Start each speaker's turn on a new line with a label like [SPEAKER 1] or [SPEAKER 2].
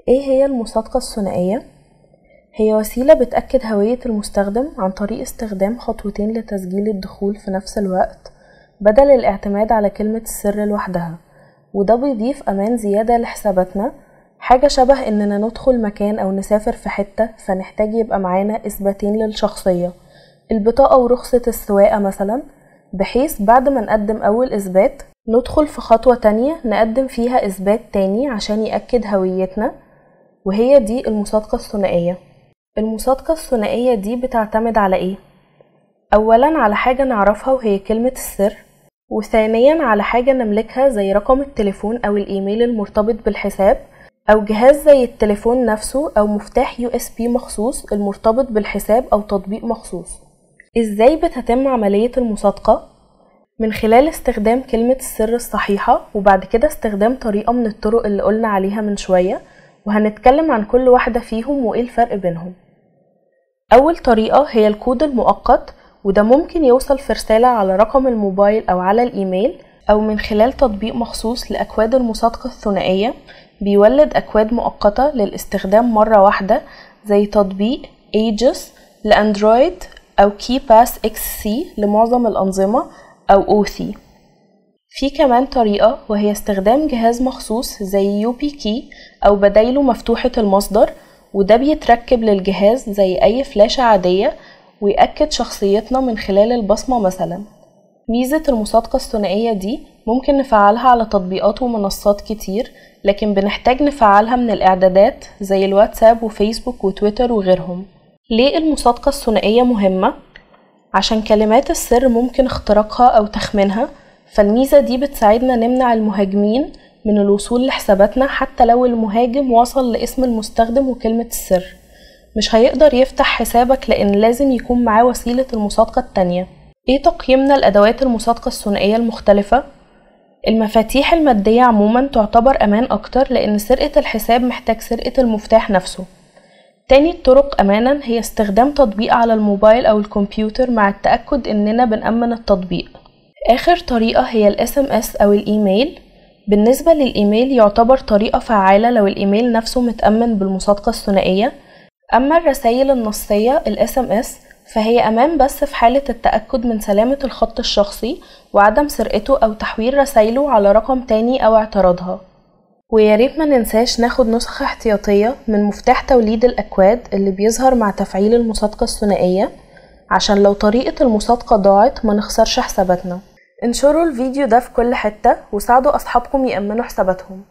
[SPEAKER 1] ايه هي المصادقة الثنائية؟ هي وسيلة بتأكد هوية المستخدم عن طريق استخدام خطوتين لتسجيل الدخول في نفس الوقت بدل الاعتماد على كلمة السر لوحدها، وده بيضيف أمان زيادة لحساباتنا. حاجة شبه إننا ندخل مكان أو نسافر في حتة فنحتاج يبقى معانا إثباتين للشخصية، البطاقة ورخصة السواقة مثلا، بحيث بعد ما نقدم أول إثبات ندخل في خطوة تانية نقدم فيها إثبات تاني عشان يأكد هويتنا، وهي دي المصادقة الثنائية. المصادقة الثنائية دي بتعتمد على إيه؟ أولا على حاجة نعرفها وهي كلمة السر، وثانيا على حاجة نملكها زي رقم التليفون أو الإيميل المرتبط بالحساب، أو جهاز زي التليفون نفسه، أو مفتاح USB مخصوص المرتبط بالحساب أو تطبيق مخصوص. إزاي بتتم عملية المصادقة؟ من خلال استخدام كلمة السر الصحيحة، وبعد كده استخدام طريقة من الطرق اللي قلنا عليها من شوية، وهنتكلم عن كل واحدة فيهم وإيه الفرق بينهم. أول طريقة هي الكود المؤقت، وده ممكن يوصل في رسالة على رقم الموبايل أو على الإيميل، أو من خلال تطبيق مخصوص لأكواد المصادقة الثنائية بيولد أكواد مؤقتة للاستخدام مرة واحدة، زي تطبيق Aegis لأندرويد أو KeePass XC لمعظم الأنظمة أو أوثي. في كمان طريقة وهي استخدام جهاز مخصوص زي YubiKey أو بدايله مفتوحة المصدر، وده بيتركب للجهاز زي أي فلاشة عادية ويأكد شخصيتنا من خلال البصمة مثلا. ميزة المصادقة الثنائية دي ممكن نفعلها على تطبيقات ومنصات كتير، لكن بنحتاج نفعلها من الإعدادات زي الواتساب وفيسبوك وتويتر وغيرهم. ليه المصادقة الثنائية مهمة؟ عشان كلمات السر ممكن اختراقها أو تخمينها، فالميزة دي بتساعدنا نمنع المهاجمين من الوصول لحساباتنا. حتى لو المهاجم وصل لاسم المستخدم وكلمة السر، مش هيقدر يفتح حسابك لأن لازم يكون معاه وسيلة المصادقة التانية. ايه تقييمنا لأدوات المصادقة الثنائية المختلفة؟ المفاتيح المادية عموما تعتبر أمان أكتر، لأن سرقة الحساب محتاج سرقة المفتاح نفسه. تاني الطرق أمانا هي استخدام تطبيق على الموبايل أو الكمبيوتر مع التأكد إننا بنأمن التطبيق. آخر طريقة هي ال SMS أو الإيميل. بالنسبة للإيميل يعتبر طريقة فعالة لو الإيميل نفسه متأمن بالمصادقة الثنائية. أما الرسائل النصية ال SMS فهي أمان بس في حالة التأكد من سلامة الخط الشخصي وعدم سرقته أو تحويل رسائله على رقم تاني أو اعتراضها. وياريت ما ننساش ناخد نسخة احتياطية من مفتاح توليد الأكواد اللي بيظهر مع تفعيل المصادقة الثنائية، عشان لو طريقة المصادقة ضاعت ما نخسرش حساباتنا. انشروا الفيديو ده في كل حتة وساعدوا أصحابكم يأمنوا حساباتهم.